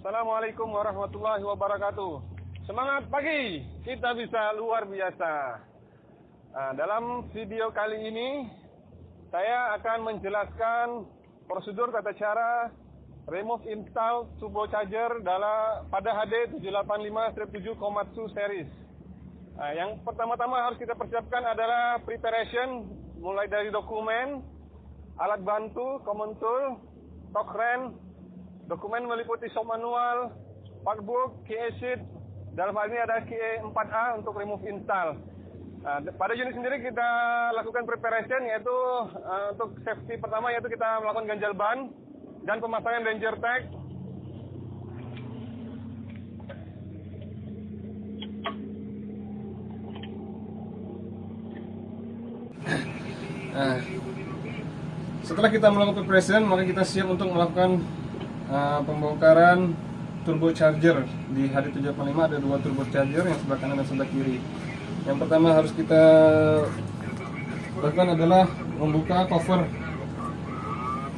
Assalamualaikum warahmatullahi wabarakatuh. Semangat pagi, kita bisa luar biasa. Dalam video kali ini, saya akan menjelaskan prosedur tata cara remove install turbo charger pada HD 785-7 Komatsu series. Yang pertama-tama harus kita persiapkan adalah preparation, mulai dari dokumen, alat bantu, common tool, torque wrench. Dokumen meliputi shop manual, workbook, key sheet, dalam hal ini ada key 4A untuk remove install. Pada unit sendiri kita lakukan preparation, yaitu untuk safety pertama yaitu kita melakukan ganjal ban dan pemasangan danger tag. Setelah kita melakukan preparation, maka kita siap untuk melakukan pembongkaran turbo charger. Di HD 785 ada dua turbo charger, yang sebelah kanan dan sebelah kiri. Yang pertama harus kita lakukan adalah membuka cover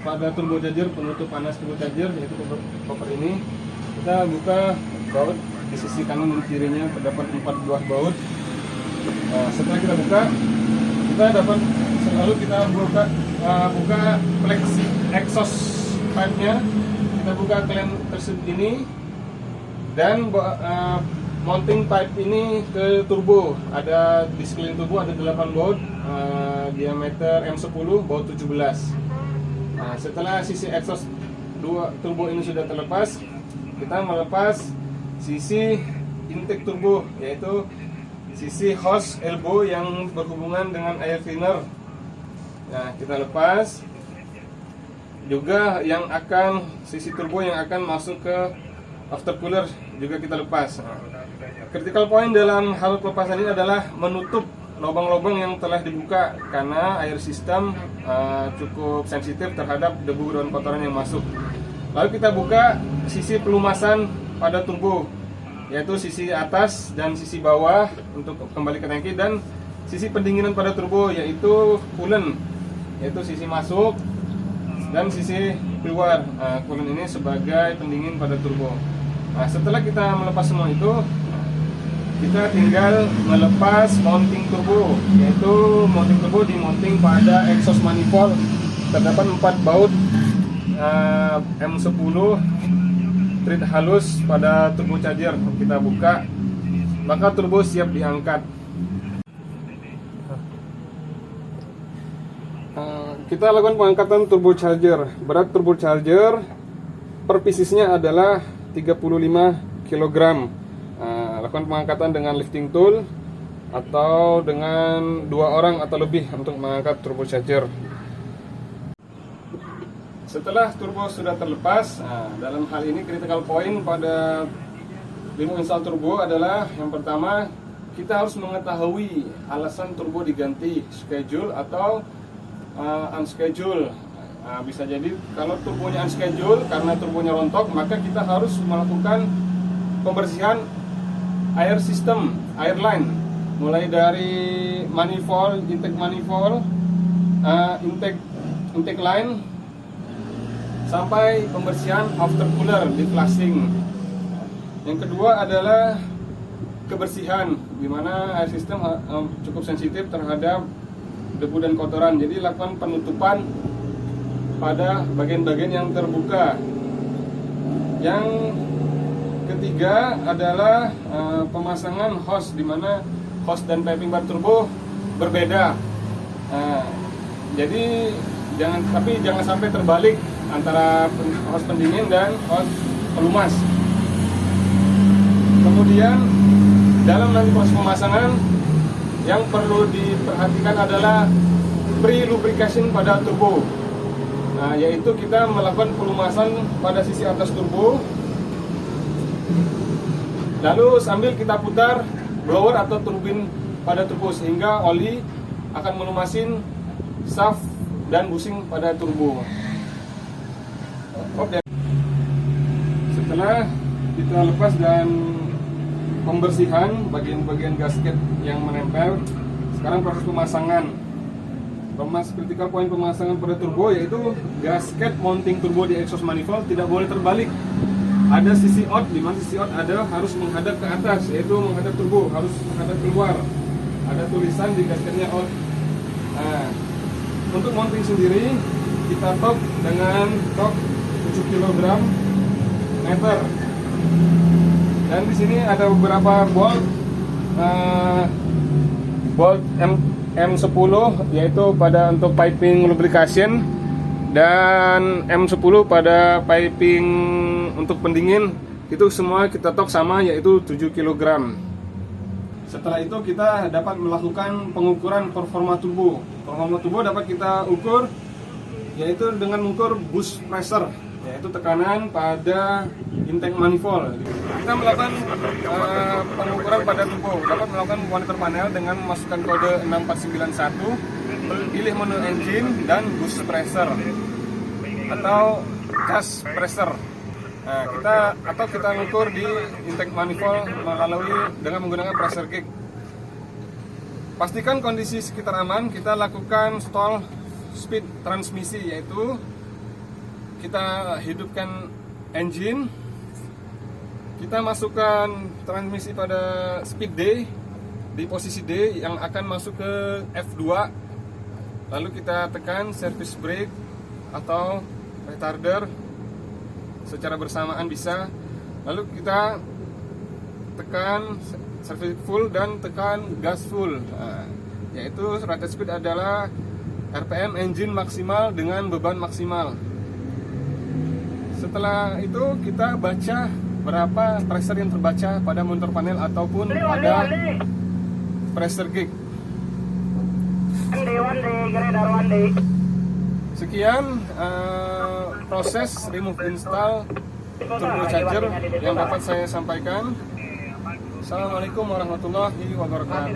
pada turbo charger, penutup panas turbo charger, yaitu cover ini. Kita buka baut di sisi kanan dan kirinya, terdapat 4 buah baut. Setelah kita buka, kita dapat selalu kita buka flex exhaust pipe-nya. Kita buka klem tersebut ini dan mounting pipe ini ke turbo. Ada di sekeliling turbo ada 8 baut diameter M10, baut 17. Setelah sisi exhaust turbo ini sudah terlepas, kita melepas sisi intake turbo, yaitu sisi hose elbow yang berhubungan dengan air cleaner. Kita lepas. Juga yang akan sisi turbo yang akan masuk ke aftercooler juga kita lepas. Critical point dalam hal pelepasan ini adalah menutup lubang-lubang yang telah dibuka, karena air sistem cukup sensitif terhadap debu dan kotoran yang masuk. Lalu kita buka sisi pelumasan pada turbo, yaitu sisi atas dan sisi bawah untuk kembali ke tangki, dan sisi pendinginan pada turbo, yaitu coolant, yaitu sisi masuk dan sisi keluar. Coolant ini sebagai pendingin pada turbo. Setelah kita melepas semua itu, kita tinggal melepas mounting turbo, yaitu mounting turbo dimounting pada exhaust manifold. Terdapat 4 baut M10 thread halus pada turbo charger. Kita buka, maka turbo siap diangkat. Kita lakukan pengangkatan turbo charger. Berat turbo charger per piecesnya adalah 35 kg. Lakukan pengangkatan dengan lifting tool atau dengan 2 orang atau lebih untuk mengangkat turbo charger. Setelah turbo sudah terlepas, dalam hal ini critical point pada remove install turbo adalah yang pertama, kita harus mengetahui alasan turbo diganti, schedule atau unschedule. Bisa jadi kalau turbonya unschedule karena turbonya rontok, maka kita harus melakukan pembersihan air system, air line, mulai dari manifold, intake manifold, intake line, sampai pembersihan aftercooler di flushing. Yang kedua adalah kebersihan, di mana air system cukup sensitif terhadap debu dan kotoran, jadi lakukan penutupan pada bagian-bagian yang terbuka. Yang ketiga adalah pemasangan hose, di mana hose dan piping bar turbo berbeda. Jadi jangan sampai terbalik antara hose pendingin dan hose pelumas. Kemudian dalam nanti proses pemasangan, yang perlu diperhatikan adalah pre-lubrication pada turbo. Yaitu kita melakukan pelumasan pada sisi atas turbo, lalu sambil kita putar blower atau turbin pada turbo, sehingga oli akan melumasin shaft dan bushing pada turbo. Setelah kita lepas dan pembersihan bagian-bagian gasket yang menempel, sekarang proses pemasangan. Critical point pemasangan pada turbo yaitu gasket mounting turbo di exhaust manifold tidak boleh terbalik. ada sisi out, di mana sisi out ada harus menghadap ke atas, yaitu menghadap turbo, harus menghadap keluar. Ada tulisan di gasketnya out. Nah, untuk mounting sendiri kita top dengan top 7 kg meter. Dan di sini ada beberapa bolt, bolt M10, yaitu pada untuk piping lubrication, dan M10 pada piping untuk pendingin. Itu semua kita tok sama, yaitu 7 kg. Setelah itu kita dapat melakukan pengukuran performa turbo. Performa turbo dapat kita ukur yaitu dengan mengukur boost pressure, yaitu tekanan pada intake manifold. Kita melakukan pengukuran pada turbo, dapat melakukan monitor panel dengan memasukkan kode 6491, pilih menu engine dan boost pressure atau gas pressure. Nah, kita mengukur di intake manifold melalui dengan menggunakan pressure gauge. Pastikan kondisi sekitar aman, kita lakukan stall speed transmisi, yaitu kita hidupkan engine, kita masukkan transmisi pada speed D, di posisi D yang akan masuk ke F2, lalu kita tekan service brake atau retarder secara bersamaan bisa, lalu kita tekan service full dan tekan gas full. Nah, yaitu rated speed adalah RPM engine maksimal dengan beban maksimal. Setelah itu kita baca berapa pressure yang terbaca pada monitor panel ataupun pada pressure gauge. Sekian proses remove install turbocharger yang dapat saya sampaikan. Assalamualaikum warahmatullahi wabarakatuh.